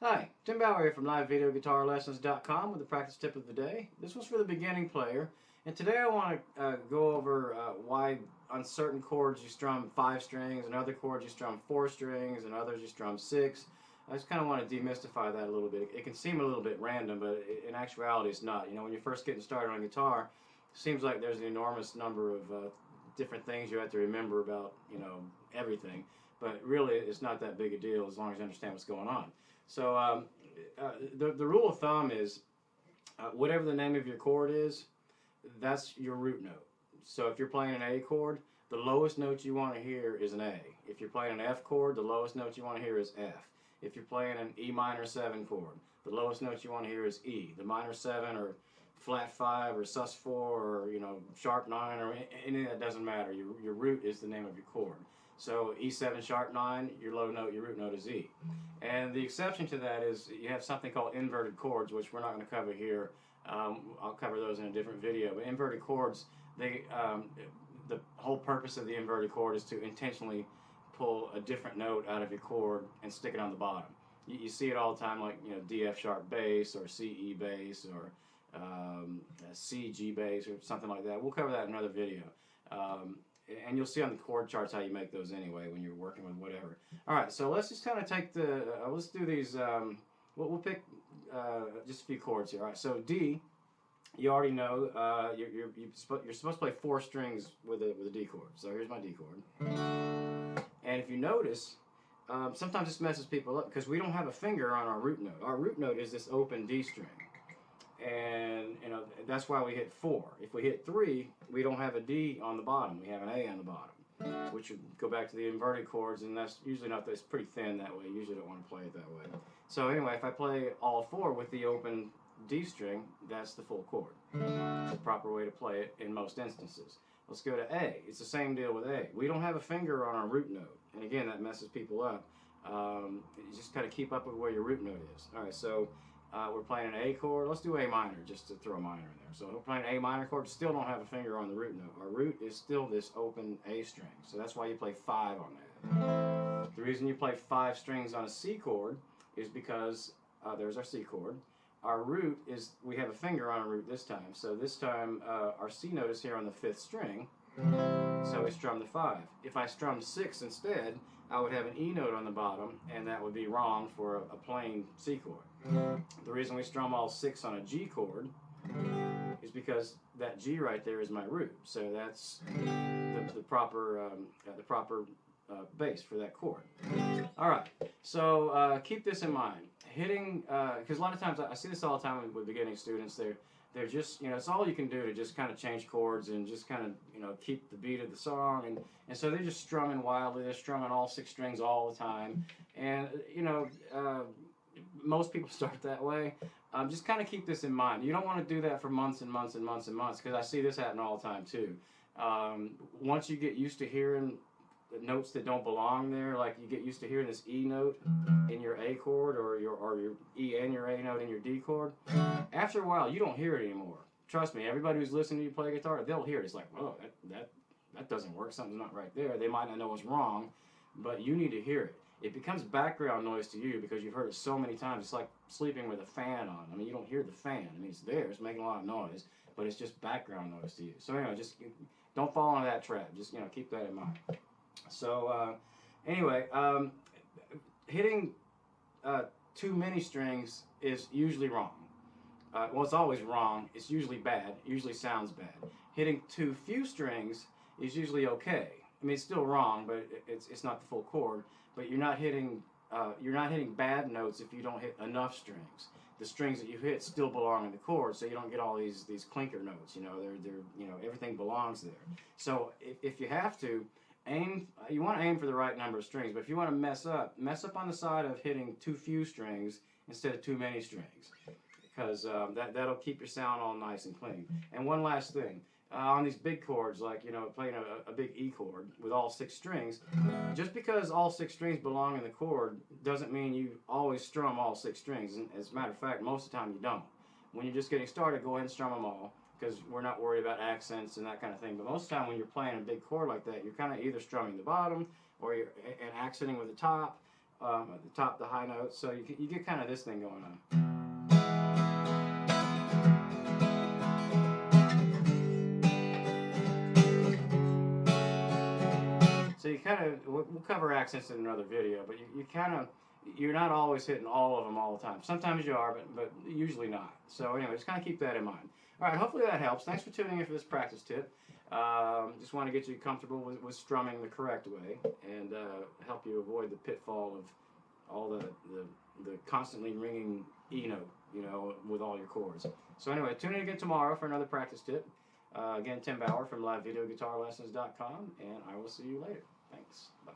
Hi, Tim Bauer here from LiveVideoGuitarLessons.com with the practice tip of the day. This one's for the beginning player, and today I want to go over why on certain chords you strum 5 strings, and other chords you strum 4 strings, and others you strum 6. I just kind of want to demystify that a little bit. It can seem a little bit random, but in actuality it's not. You know, when you're first getting started on guitar, it seems like there's an enormous number of different things you have to remember about, you know, everything. But really, it's not that big a deal as long as you understand what's going on. So the rule of thumb is whatever the name of your chord is, that's your root note. So if you're playing an A chord, the lowest note you want to hear is an A. If you're playing an F chord, the lowest note you want to hear is F. If you're playing an E minor 7 chord, the lowest note you want to hear is E. The minor 7 or flat 5 or sus 4 or, you know, sharp 9 or anything, that doesn't matter. Your root is the name of your chord. So E7 sharp 9, your low note, your root note is E. And the exception to that is you have something called inverted chords, which we're not going to cover here. I'll cover those in a different video. But inverted chords, the whole purpose of the inverted chord is to intentionally pull a different note out of your chord and stick it on the bottom. You see it all the time, like, you know, D F sharp bass or C E bass or C G bass or something like that. We'll cover that in another video. And you'll see on the chord charts how you make those anyway when you're working with whatever. All right, so let's just kind of take the, let's do these, we'll pick just a few chords here. All right, so D, you already know, you're supposed to play 4 strings with a D chord. So here's my D chord. And if you notice, sometimes this messes people up because we don't have a finger on our root note. Our root note is this open D string. And, you know, that's why we hit 4. If we hit 3, we don't have a D on the bottom. We have an A on the bottom, which would go back to the inverted chords, and that's usually not, it's pretty thin that way. You usually don't want to play it that way. So anyway, if I play all 4 with the open D string, that's the full chord. It's the proper way to play it in most instances. Let's go to A. It's the same deal with A. We don't have a finger on our root note, and again, that messes people up. You just kind of keep up with where your root note is. All right, so we're playing an A chord. Let's do A minor just to throw a minor in there. So we're playing an A minor chord. Still don't have a finger on the root note. Our root is still this open A string. So that's why you play 5 on that. The reason you play 5 strings on a C chord is because there's our C chord. Our root is, we have a finger on a root this time. So this time our C note is here on the 5th string. So we strum the 5. If I strummed 6 instead, I would have an E note on the bottom, and that would be wrong for a plain C chord. The reason we strum all 6 on a G chord is because that G right there is my root. So that's the proper bass for that chord. All right, so keep this in mind. Hitting, because a lot of times I see this all the time with beginning students. They're just, you know, it's all you can do to just kind of change chords and just kind of, you know, keep the beat of the song. And so they're just strumming wildly. They're strumming all 6 strings all the time. And, you know, most people start that way. Just kind of keep this in mind. You don't want to do that for months and months and months and months, because I see this happen all the time too. Once you get used to hearing notes that don't belong there, like you get used to hearing this E note in your A chord or your E and your A note in your D chord, after a while you don't hear it anymore. Trust me, everybody who's listening to you play guitar, they'll hear it. It's like, oh, that doesn't work, something's not right there. They might not know what's wrong, but you need to hear it. It becomes background noise to you because you've heard it so many times. It's like sleeping with a fan on. I mean, you don't hear the fan. I mean, it's there, it's making a lot of noise, but it's just background noise to you. So anyway, just don't fall into that trap. Just, you know, keep that in mind. So anyway, hitting too many strings is usually wrong. Well, it's always wrong. It's usually bad. It usually sounds bad. Hitting too few strings is usually okay. I mean, it's still wrong, but it's not the full chord. But you're not hitting bad notes if you don't hit enough strings. The strings that you hit still belong in the chord, so you don't get all these clinker notes. You know, they're you know, everything belongs there. So if you have to, you want to aim for the right number of strings, but if you want to mess up on the side of hitting too few strings instead of too many strings, because that'll keep your sound all nice and clean. And one last thing, on these big chords, like, you know, playing a big E chord with all 6 strings, just because all 6 strings belong in the chord doesn't mean you always strum all 6 strings. And as a matter of fact, most of the time you don't. When you're just getting started, go ahead and strum them all, because we're not worried about accents and that kind of thing. But most of the time when you're playing a big chord like that, you're kind of either strumming the bottom or you're accenting with the top. at the top, the high notes, so you get kind of this thing going on. So you kind of, we'll cover accents in another video, but you're not always hitting all of them all the time. Sometimes you are, but usually not. So anyway, just kind of keep that in mind. All right, hopefully that helps. Thanks for tuning in for this practice tip. Just want to get you comfortable with strumming the correct way and help you avoid the pitfall of all the constantly ringing E note, with all your chords. So anyway, tune in again tomorrow for another practice tip. Again, Tim Bauer from LiveVideoGuitarLessons.com, and I will see you later. Thanks. Bye.